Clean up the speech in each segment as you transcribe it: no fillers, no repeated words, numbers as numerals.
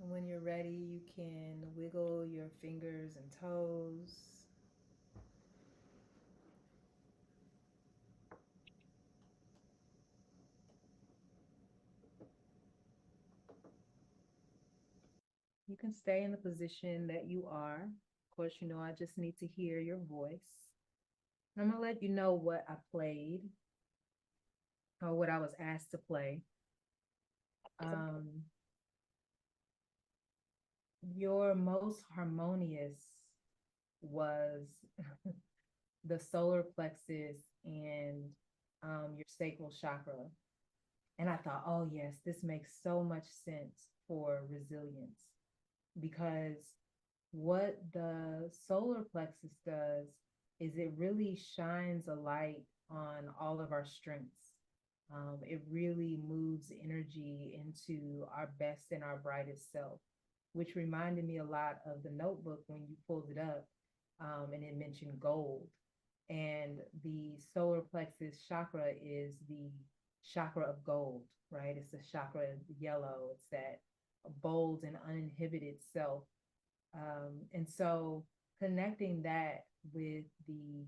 When you're ready, you can wiggle your fingers and toes. You can stay in the position that you are. Of course, I just need to hear your voice. I'm going to let you know what I played or what I was asked to play. Um, your most harmonious was the solar plexus and your sacral chakra. And I thought, oh, yes, this makes so much sense for resilience because what the solar plexus does is it really shines a light on all of our strengths. It really moves energy into our best and our brightest self, which reminded me a lot of the notebook when you pulled it up, and it mentioned gold. And the solar plexus chakra is the chakra of gold, right? It's the chakra of yellow. It's that bold and uninhibited self. And so connecting that with the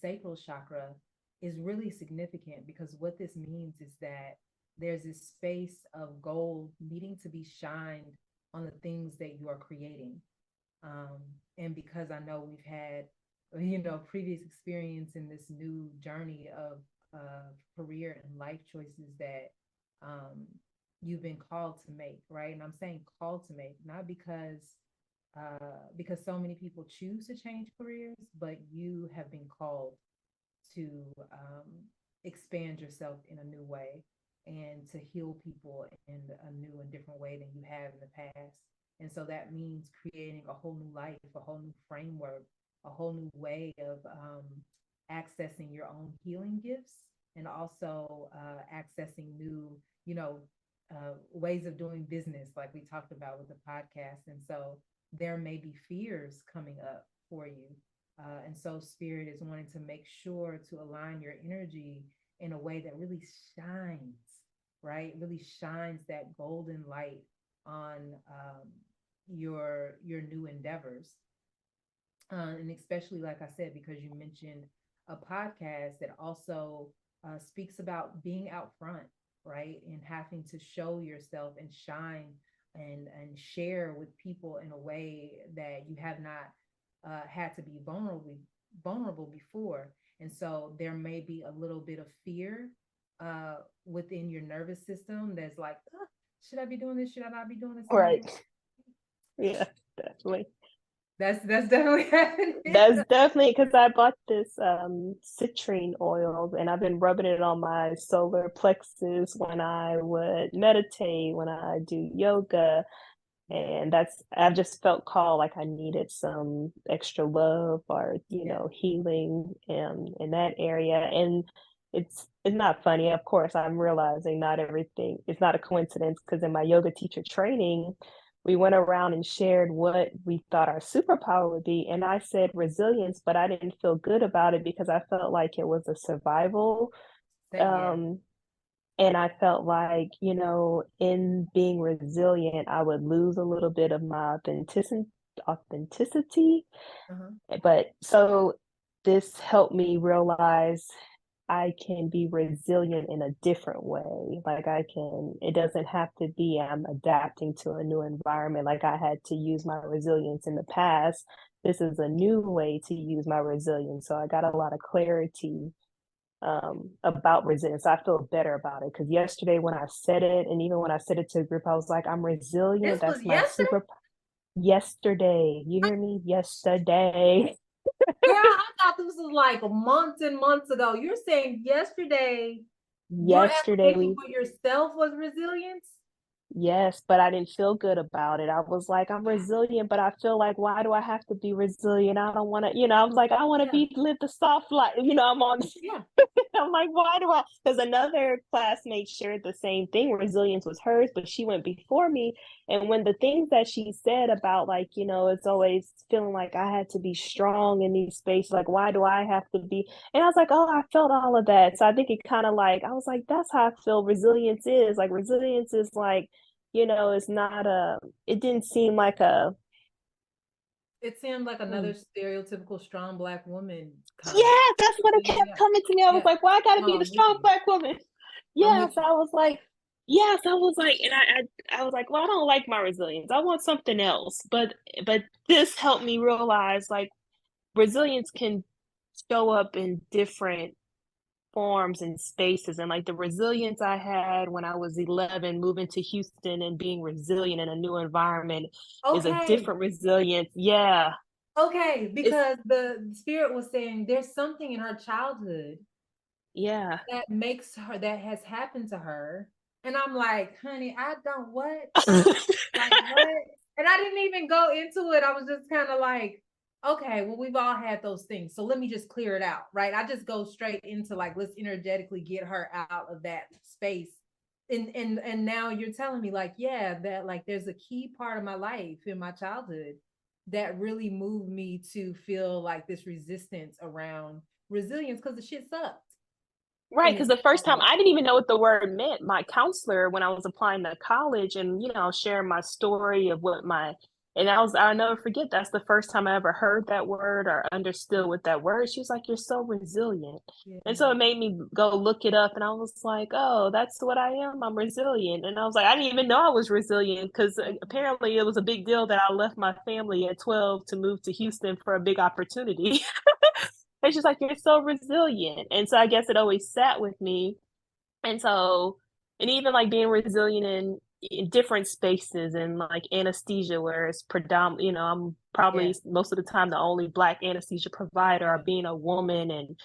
sacral chakra is really significant because what this means is that there's this space of gold needing to be shined on the things that you are creating. Um, and because I know we've had, previous experience in this new journey of career and life choices that um, you've been called to make, right? And I'm saying called to make, not because so many people choose to change careers, but you have been called to expand yourself in a new way and to heal people in a new and different way than you have in the past. And so that means creating a whole new life, a whole new framework, a whole new way of accessing your own healing gifts and also accessing new, ways of doing business, like we talked about with the podcast. And so there may be fears coming up for you. And so spirit is wanting to make sure to align your energy in a way that really shines, right? Really shines that golden light on your new endeavors. And especially, like I said, because you mentioned a podcast that also speaks about being out front, right? And having to show yourself and shine and share with people in a way that you have not had to be vulnerable before. And so there may be a little bit of fear within your nervous system that's like, should I be doing this? Should I not be doing this? Am I Right. doing? Yeah, definitely. That's definitely happening. That's definitely because I bought this citrine oil and I've been rubbing it on my solar plexus when I would meditate, when I do yoga. Yeah, And I've just felt called like I needed some extra love or, yeah, healing in that area. And it's not funny. Of course, I'm realizing not everything, it's not a coincidence because in my yoga teacher training, we went around and shared what we thought our superpower would be. And I said resilience, but I didn't feel good about it because I felt like it was a survival. yeah. Um, and I felt like, in being resilient, I would lose a little bit of my authenticity. Uh-huh. But so this helped me realize I can be resilient in a different way. Like it doesn't have to be I'm adapting to a new environment. Like I had to use my resilience in the past. This is a new way to use my resilience. So I got a lot of clarity about resilience. I feel better about it because yesterday when I said it, and even when I said it to a group, I was like, I'm resilient. This was That's my yesterday. super. Yesterday, you hear me? Yesterday. Girl, I thought this was like months and months ago. You're saying yesterday your Yesterday affirmation we for yourself was resilience? Yes, but I didn't feel good about it. I was like, I'm resilient, but I feel like, why do I have to be resilient? I don't want to, I was like, I want to Yeah, live the soft life. I'm on, yeah, I'm like, why do I? Because another classmate shared the same thing. Resilience was hers, but she went before me. And when the things that she said about, like, it's always feeling like I had to be strong in these spaces, like, why do I have to be? And I was like, oh, I felt all of that. So I think it kind of like, I was like, that's how I feel resilience is. Like, resilience is like, it's not it didn't seem like a, It seemed like hmm. another stereotypical strong black woman kind of. Yeah, that's what it kept Yeah, coming to me. I was yeah. like, why I gotta be No, the I'm with strong you. black woman? I'm with Yes, you. I was like, yes, I was like, and I was like, well, I don't like my resilience. I want something else. But this helped me realize like resilience can show up in different forms and spaces. And like the resilience I had when I was 11, moving to Houston and being resilient in a new environment is a Okay. different resilience. Yeah. Okay, It's because the spirit was saying there's something in her childhood yeah. that makes her that has happened to her. And I'm like, honey, I don't what? I don't like what? And I didn't even go into it. I was just kind of like, okay, well, we've all had those things. So let me just clear it out, right? I just go straight into like, let's energetically get her out of that space. And now you're telling me like, yeah, that like there's a key part of my life in my childhood that really moved me to feel like this resistance around resilience because the shit sucked Right, in because its the first time moment. I didn't even know what the word meant. My counselor, when I was applying to college and, sharing my story of and I'll never forget, that's the first time I ever heard that word or understood what that word. She was like, you're so resilient. Yeah. And so it made me go look it up and I was like, oh, that's what I am. I'm resilient. And I was like, I didn't even know I was resilient because apparently it was a big deal that I left my family at 12 to move to Houston for a big opportunity. And she's like, you're so resilient. And so I guess it always sat with me. And so, and even like being resilient in different spaces and like anesthesia, where it's predominant, I'm Yeah. probably most of the time the only Black anesthesia provider, or Yeah. being a woman. And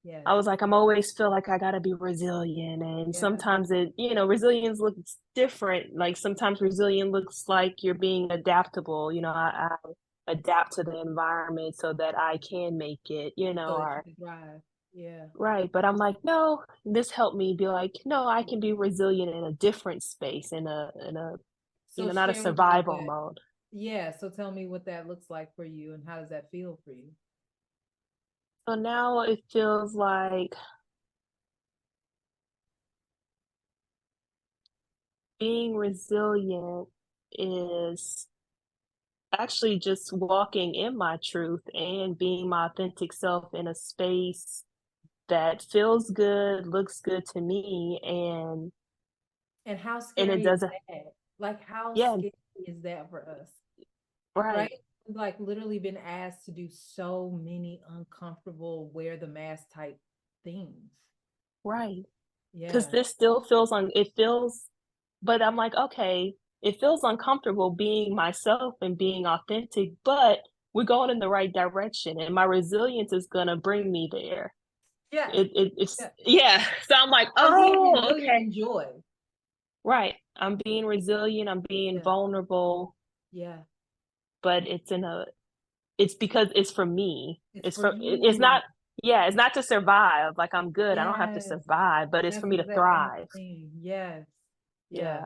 Yes. I was like, I'm always feel like I got to be resilient. And Yeah. sometimes resilience looks different. Like sometimes resilience looks like you're being adaptable. I adapt to the environment so that I can make it, So that you or can thrive. Yeah. right. But I'm like, no, this helped me be like, no, I can be resilient in a different space, in a, So not a share with me survival what, mode. yeah. So tell me what that looks like for you and how does that feel for you? So now it feels like being resilient is actually just walking in my truth and being my authentic self in a space that feels good, looks good to me, And how and it scary is doesn't. that? Like, how Yeah, scary is that for us? right, Right? We've like literally been asked to do so many uncomfortable wear the mask type things. right. Because Yeah. this still feels on. It feels, but I'm like, okay, it feels uncomfortable being myself and being authentic, but we're going in the right direction, and my resilience is gonna bring me there. Yeah. It's Yeah. yeah. So I'm like, I'm being oh, resilient okay, in joy. right. I'm being resilient. I'm being Yeah. vulnerable, Yeah. but it's because it's for me. It's It's for for it's you. not. Yeah, it's not to survive. Like I'm good. I don't have to Yes. survive, but it's for That's me to exactly my thrive. thing. Yes. Yeah. Yeah.